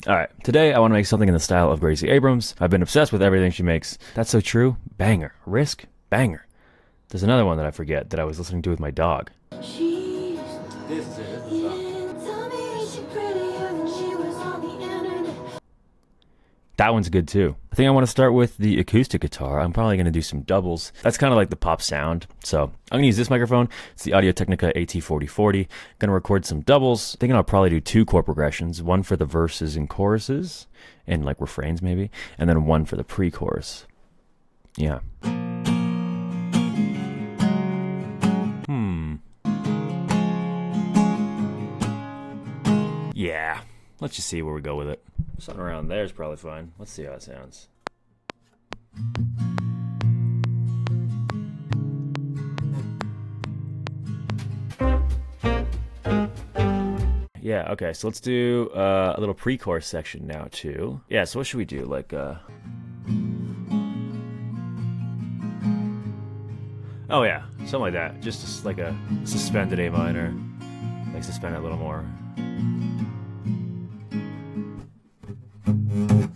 Alright, today I want to make something in the style of Gracie Abrams. I've been obsessed with everything she makes. That's So True, banger. Risk, banger. There's another one that I forget that I was listening to with my dog. This is it. That one's good too. I think I want to start with the acoustic guitar. I'm probably going to do some doubles. That's kind of like the pop sound. So I'm going to use this microphone. It's the Audio-Technica AT4040. Going to record some doubles. Thinking I'll probably do two chord progressions. One for the verses and choruses and like refrains maybe. And then one for the pre-chorus. Yeah. Yeah. Let's just see where we go with it. Something around there is probably fine. Let's see how it sounds. Yeah, okay, so let's do a little pre-chorus section now too. Yeah, so what should we do? Like, oh yeah, something like that. Just like a suspended A minor. Like suspend it a little more.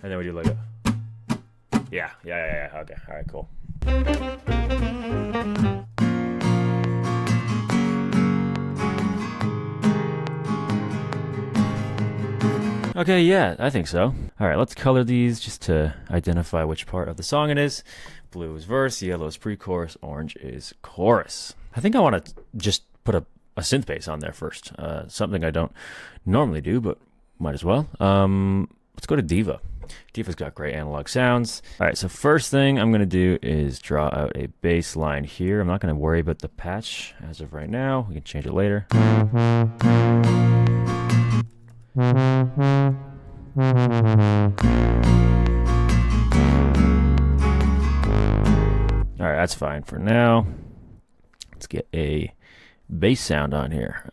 And then we do like a... Yeah, okay, alright, cool. Okay, yeah, I think so. Alright, let's color these just to identify which part of the song it is. Blue is verse, yellow is pre-chorus, orange is chorus. I think I want to just put a synth bass on there first. Something I don't normally do, but might as well. Let's go to Diva. Diva's got great analog sounds. All right, so first thing I'm gonna do is draw out a bass line here. I'm not gonna worry about the patch as of right now. We can change it later. All right, that's fine for now. Let's get a bass sound on here.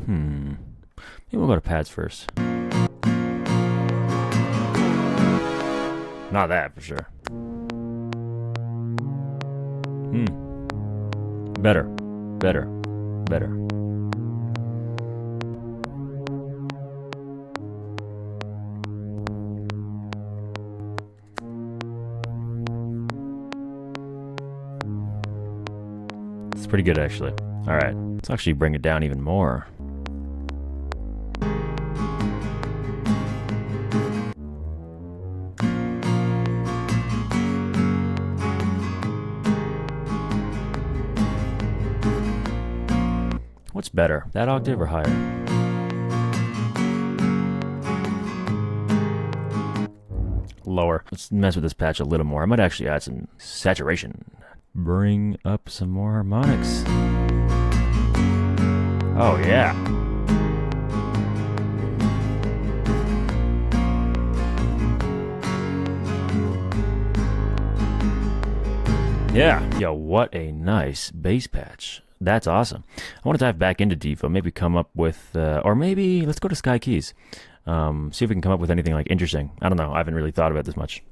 Maybe we'll go to pads first. Not that, for sure. Better. It's pretty good, actually. All right, let's actually bring it down even more. What's better, that octave or higher? Lower. Let's mess with this patch a little more. I might actually add some saturation. Bring up some more harmonics. Oh yeah. Yeah. Yo, what a nice bass patch. That's awesome. I want to dive back into Diva, maybe come up with, or maybe let's go to Sky Keys. See if we can come up with anything like interesting. I don't know. I haven't really thought about this much.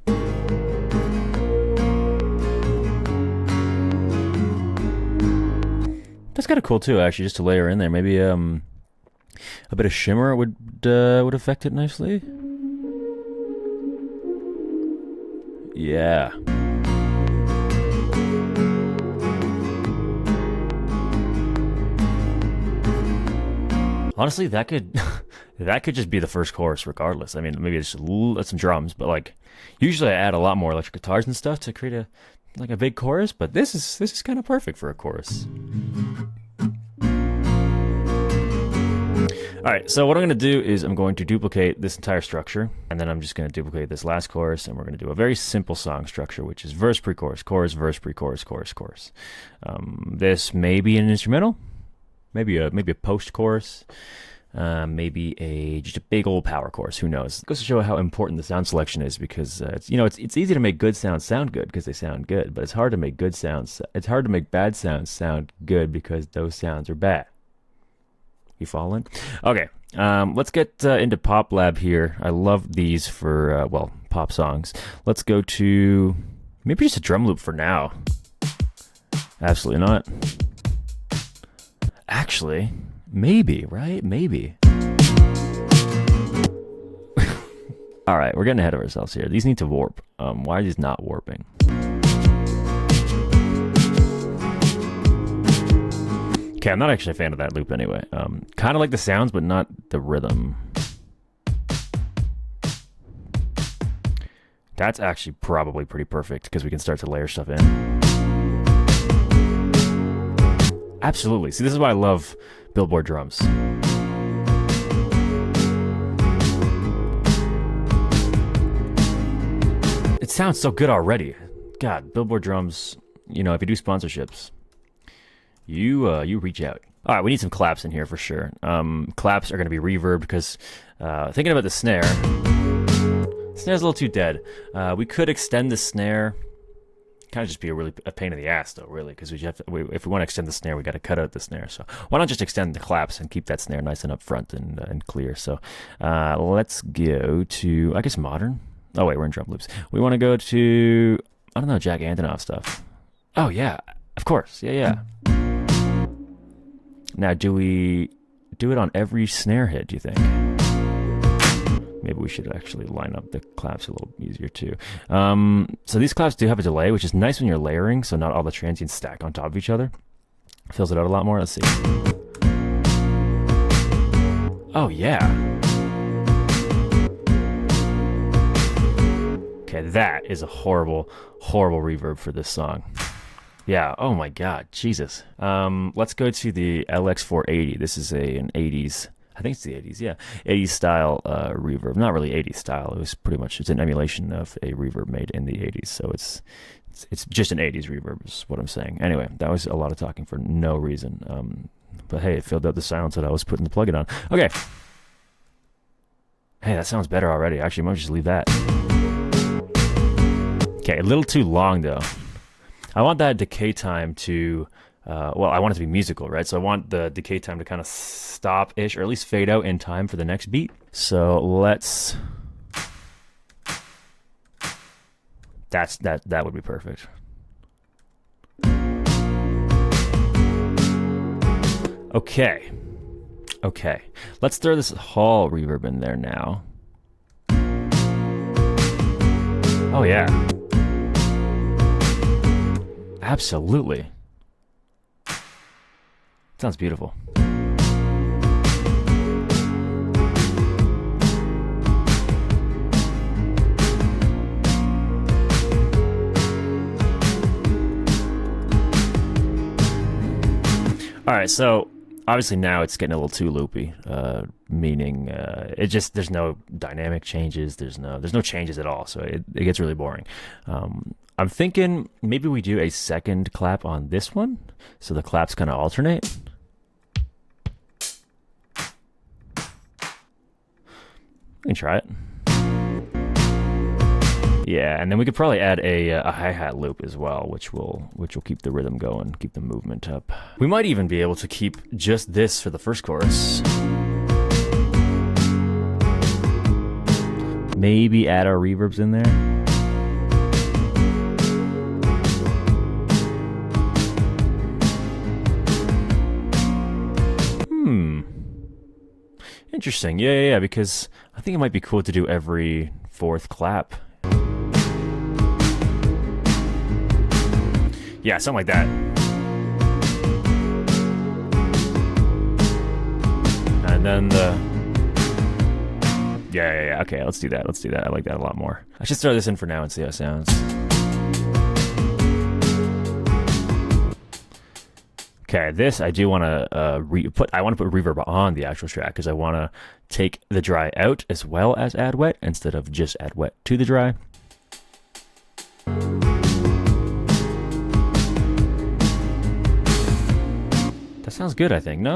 That's kind of cool too, actually, just to layer in there. Maybe a bit of shimmer would affect it nicely. Yeah. Honestly, that could just be the first chorus regardless. I mean, maybe it's some drums, but like usually I add a lot more electric guitars and stuff to create a big chorus, but this is kind of perfect for a chorus. All right, so what I'm going to do is I'm going to duplicate this entire structure, and then I'm just going to duplicate this last chorus, and we're going to do a very simple song structure, which is verse, pre-chorus, chorus, verse, pre-chorus, chorus, chorus. This may be an instrumental. Maybe a post-chorus, maybe just a big old power chorus. Who knows? It goes to show how important the sound selection is, because it's easy to make good sounds sound good because they sound good, but it's hard to make good sounds. It's hard to make bad sounds sound good because those sounds are bad. You following? Okay, let's get into Pop Lab here. I love these for pop songs. Let's go to maybe just a drum loop for now. Absolutely not. Actually, maybe, right? Maybe. All right, we're getting ahead of ourselves here. These need to warp. Why are these not warping? Okay, I'm not actually a fan of that loop anyway. Kind of like the sounds, but not the rhythm. That's actually probably pretty perfect because we can start to layer stuff in. Absolutely. See, this is why I love Billboard drums. It sounds so good already. God, Billboard drums, you know, if you do sponsorships, you reach out. All right, we need some claps in here for sure. Claps are going to be reverb because thinking about the snare, snare's a little too dead. We could extend the snare. Kind of just be a pain in the ass though, really, because if we want to extend the snare, we got to cut out the snare. So why not just extend the claps and keep that snare nice and up front and clear? So let's go to, I guess, modern. Oh wait, we're in drum loops. We want to go to, I don't know, Jack Antonoff stuff. Oh yeah, of course, yeah. Now, do we do it on every snare hit, do you think? Maybe we should actually line up the claps a little easier too. So these claps do have a delay, which is nice when you're layering, so not all the transients stack on top of each other. Fills it out a lot more. Let's see. Oh, yeah. Okay, that is a horrible, horrible reverb for this song. Yeah, oh my god, Jesus. Let's go to the LX480. This is an 80s, I think it's the 80s, yeah. 80s style reverb. Not really 80s style, it was pretty much, it's an emulation of a reverb made in the 80s, so it's just an 80s reverb is what I'm saying. Anyway, that was a lot of talking for no reason. But hey, it filled out the silence that I was putting the plug-in on. Okay. Hey, that sounds better already. Actually, I might just leave that. Okay, a little too long though. I want that decay time to, well, I want it to be musical, right? So I want the decay time to kind of stop-ish, or at least fade out in time for the next beat. So let's, that would be perfect. Okay. Okay. Let's throw this hall reverb in there now. Oh yeah. Absolutely. Sounds beautiful. All right, so obviously now it's getting a little too loopy, meaning there's no dynamic changes, there's no changes at all, so it gets really boring. I'm thinking maybe we do a second clap on this one, so the claps kind of alternate. We can try it. Yeah, and then we could probably add a hi-hat loop as well, which will keep the rhythm going, keep the movement up. We might even be able to keep just this for the first chorus. Maybe add our reverbs in there. Interesting. Yeah, because I think it might be cool to do every fourth clap. Yeah, something like that. And then the... Yeah. Okay, let's do that. I like that a lot more. I should throw this in for now and see how it sounds. Okay, this I do want to put reverb on the actual track because I want to take the dry out as well as add wet instead of just add wet to the dry. That sounds good, I think. No?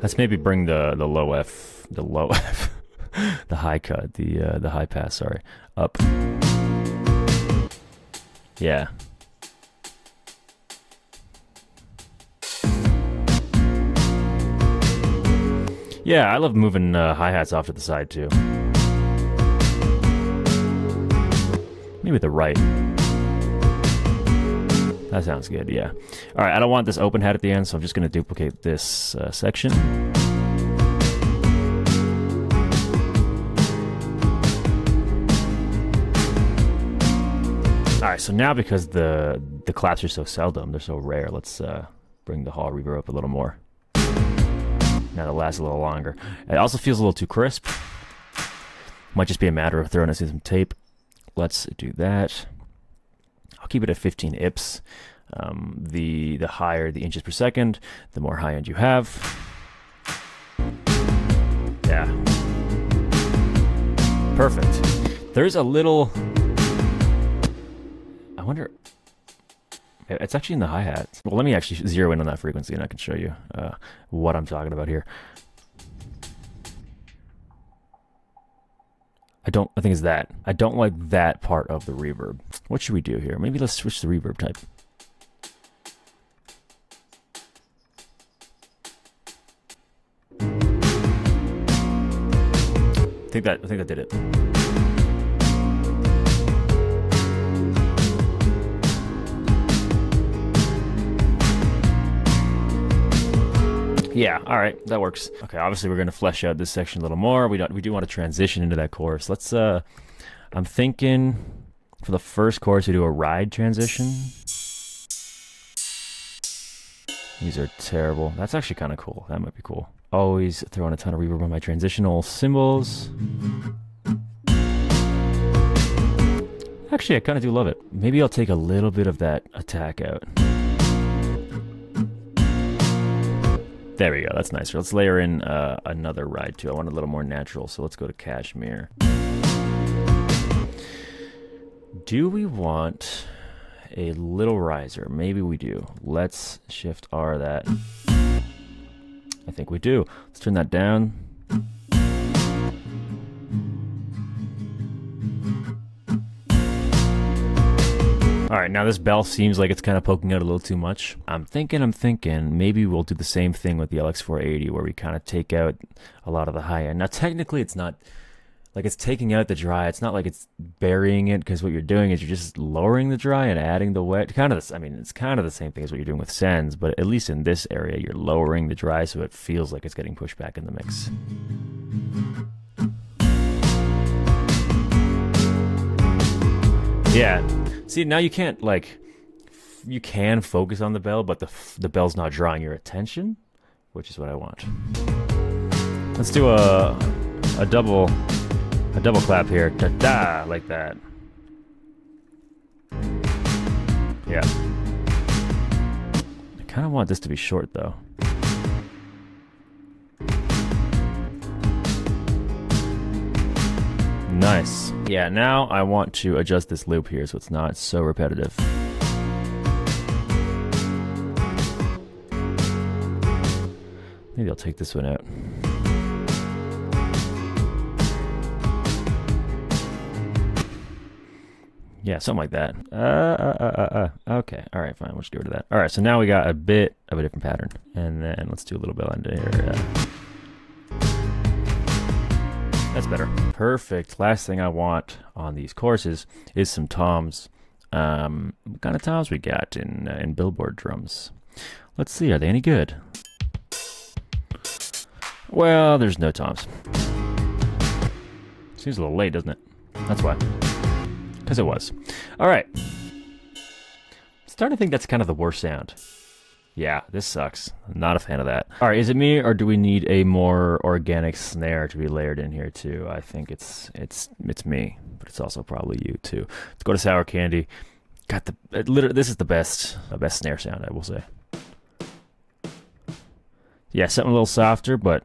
Let's maybe bring the low F, the high cut, the high pass, sorry, up. Yeah. Yeah, I love moving hi-hats off to the side too. Maybe the right. That sounds good, yeah. All right, I don't want this open hat at the end, so I'm just going to duplicate this section. right, so now because the claps are so seldom, they're so rare, let's bring the hall reverb up a little more. Now that lasts a little longer. It also feels a little too crisp. Might just be a matter of throwing us in some tape. Let's do that. I'll keep it at 15 𝗕𝗄s. The higher the inches per second, the more high end you have. Yeah. Perfect. There's a little... I wonder... It's actually in the hi-hat. Well, let me actually zero in on that frequency and I can show you what I'm talking about here. I think it's that. I don't like that part of the reverb. What should we do here? Maybe let's switch the reverb type. I think that did it. Yeah, all right, that works. Okay, obviously we're gonna flesh out this section a little more. We do want to transition into that chorus. Let's I'm thinking for the first chorus we do a ride transition. These are terrible. That's actually kind of cool. That might be cool. Always throwing a ton of reverb on my transitional cymbals. Actually, I kind of do love it. Maybe I'll take a little bit of that attack out. There we go, that's nicer. Let's layer in another ride too. I want a little more natural, so let's go to Cashmere. Do we want a little riser? Maybe we do. Let's Shift R that. I think we do. Let's turn that down. All right, now this bell seems like it's kind of poking out a little too much. I'm thinking maybe we'll do the same thing with the LX480 where we kind of take out a lot of the high end. Now, technically it's not like it's taking out the dry. It's not like it's burying it, because what you're doing is you're just lowering the dry and adding the wet. Kind of, I mean, it's kind of the same thing as what you're doing with sends, but at least in this area, you're lowering the dry so it feels like it's getting pushed back in the mix. Yeah. See, now you can't, like, you can focus on the bell, but the bell's not drawing your attention, which is what I want. Let's do a double clap here. Da-da, like that. Yeah. I kind of want this to be short, though. Nice. Yeah, now I want to adjust this loop here so it's not so repetitive. Maybe I'll take this one out. Yeah, something like that. Okay, all right, fine, we'll just get rid of that. All right, so now we got a bit of a different pattern. And then let's do a little bit under here. That's better. Perfect. Last thing I want on these courses is some toms. What kind of toms we got in Billboard drums? Let's see, are they any good? Well, there's no toms. Seems a little late, doesn't it? That's why. Because it was. All right. Starting to think that's kind of the worst sound. Yeah, this sucks. I'm not a fan of that. All right, is it me, or do we need a more organic snare to be layered in here too? I think it's me, but it's also probably you too. Let's go to Sour Candy. Got the literally, this is the best snare sound, I will say. Yeah, something a little softer, but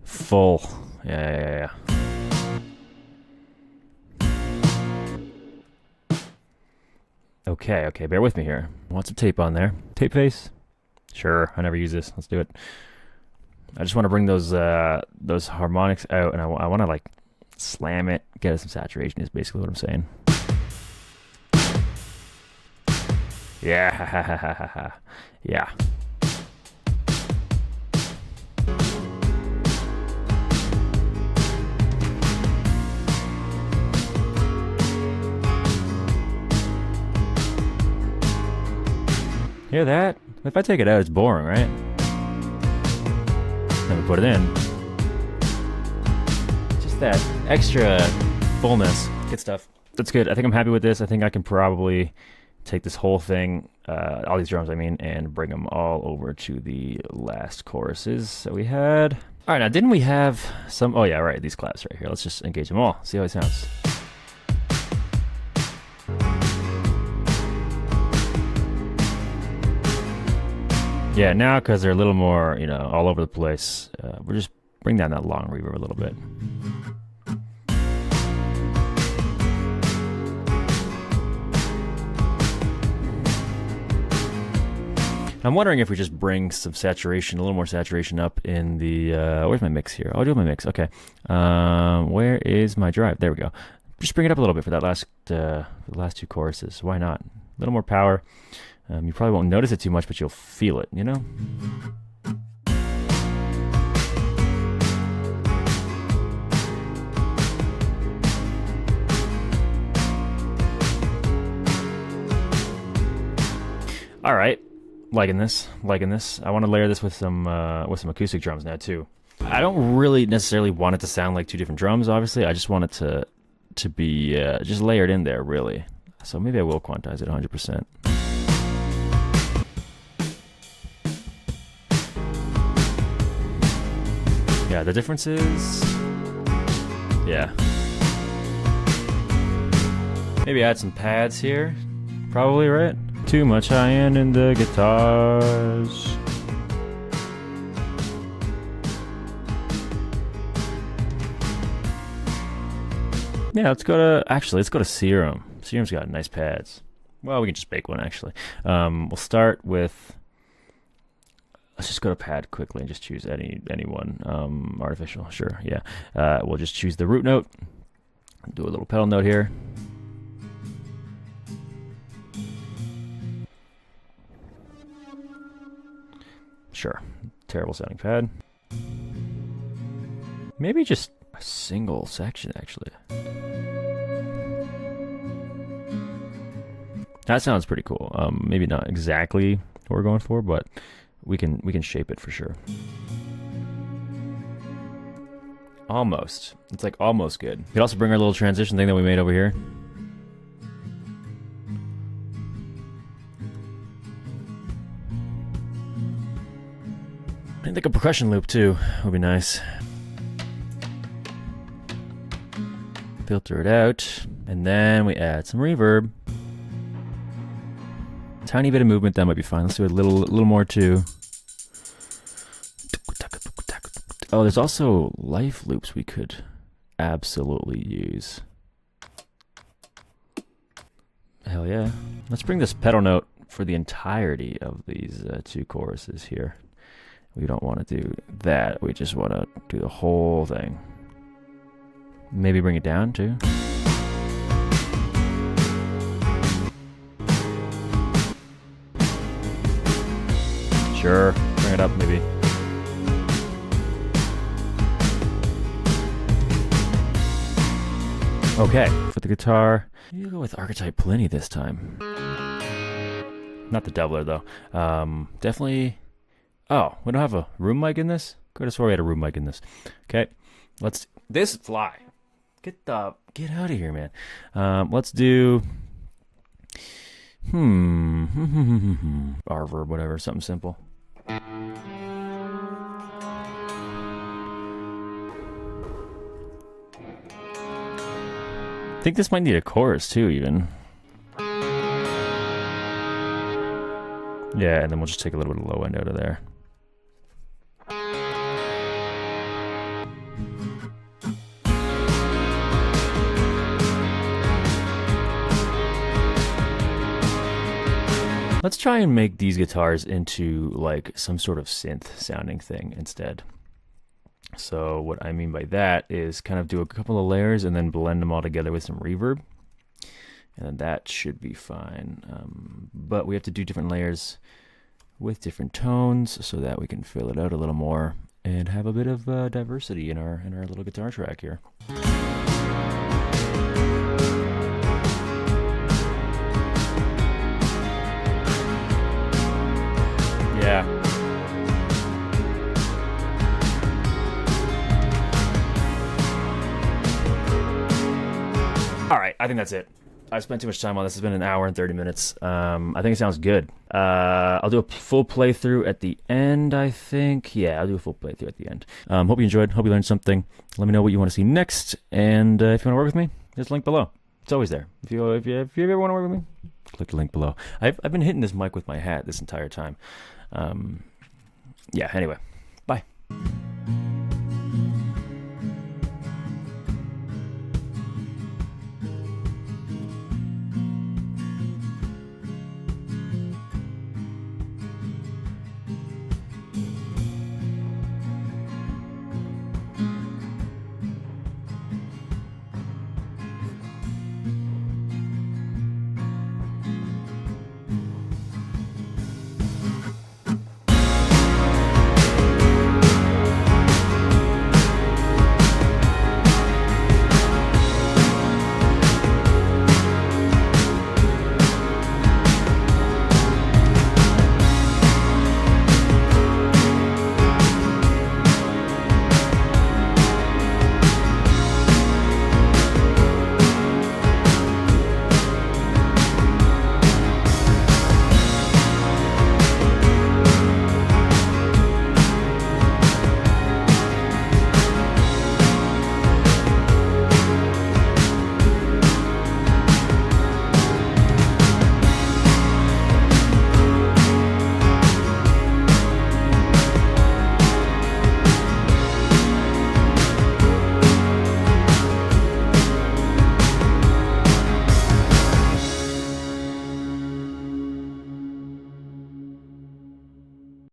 full. Yeah. Okay, bear with me here. I want some tape on there. Tape face? Sure, I never use this. Let's do it. I just want to bring those harmonics out, and I want to like slam it, get some saturation is basically what I'm saying. Yeah. Yeah. Hear that? If I take it out, it's boring, right? Then we put it in. Just that extra fullness. Good stuff. that's good. I think I'm happy with this. I think I can probably take this whole thing, all these drums, I mean, and bring them all over to the last choruses that we had. All right, now didn't we have some? Oh yeah, right. These claps right here. Let's just engage them all. See how it sounds. Yeah, now because they're a little more, you know, all over the place, we're just bring down that long reverb a little bit. I'm wondering if we just bring some saturation, a little more saturation up in the, where's my mix here? Oh, I do have my mix, okay. Where is my drive? There we go. Just bring it up a little bit for that last, the last two choruses. Why not? A little more power. You probably won't notice it too much, but you'll feel it, you know? All right, liking this. I want to layer this with some acoustic drums now too. I don't really necessarily want it to sound like two different drums, obviously. I just want it to be just layered in there, really. So maybe I will quantize it 100%. Yeah, the difference is, yeah. Maybe add some pads here, probably, right? Too much high end in the guitars. Yeah, let's go to 𝗕𝗘𝗖𝗢𝗠𝗘. 𝗕𝗘𝗖𝗢𝗠's got nice pads. Well, we can just bake one, actually. We'll start with, let's just go to pad quickly and just choose any one. Artificial, sure, yeah. We'll just choose the root note. Do a little pedal note here. Sure, terrible sounding pad. Maybe just a single section, actually. That sounds pretty cool. Maybe not exactly what we're going for, but we can shape it for sure. Almost. It's like almost good. We could also bring our little transition thing that we made over here. I think a percussion loop too would be nice. Filter it out, and then we add some reverb. Tiny bit of movement, that might be fine. Let's do a little more too. Oh, there's also life loops we could absolutely use. Hell yeah. Let's bring this pedal note for the entirety of these two choruses here. We don't want to do that. We just want to do the whole thing. Maybe bring it down too. Sure, bring it up maybe. Okay, for the guitar, you go with 𝗕𝗘𝗖𝗢𝗠𝗘 this time. Not the doubler though. Definitely. Oh, we don't have a room mic in this? Could have swore we had a room mic in this. Okay, let's. This fly. Get out of here, man. Let's do. Reverb, whatever, something simple. I think this might need a chorus too, even. Yeah, and then we'll just take a little bit of low end out of there. Let's try and make these guitars into like some sort of synth sounding thing instead. So what I mean by that is kind of do a couple of layers and then blend them all together with some reverb. And then that should be fine. But we have to do different layers with different tones so that we can fill it out a little more and have a bit of diversity in our little guitar track here. Yeah. All right, I think that's it. I spent too much time on this. It's been an hour and 30 minutes. I think it sounds good. I'll do a full playthrough at the end, I think. Yeah, I'll do a full playthrough at the end. Hope you enjoyed. Hope you learned something. Let me know what you want to see next. And if you want to work with me, there's a link below. It's always there. If you ever want to work with me, click the link below. I've been hitting this mic with my hat this entire time. Yeah, anyway. Bye.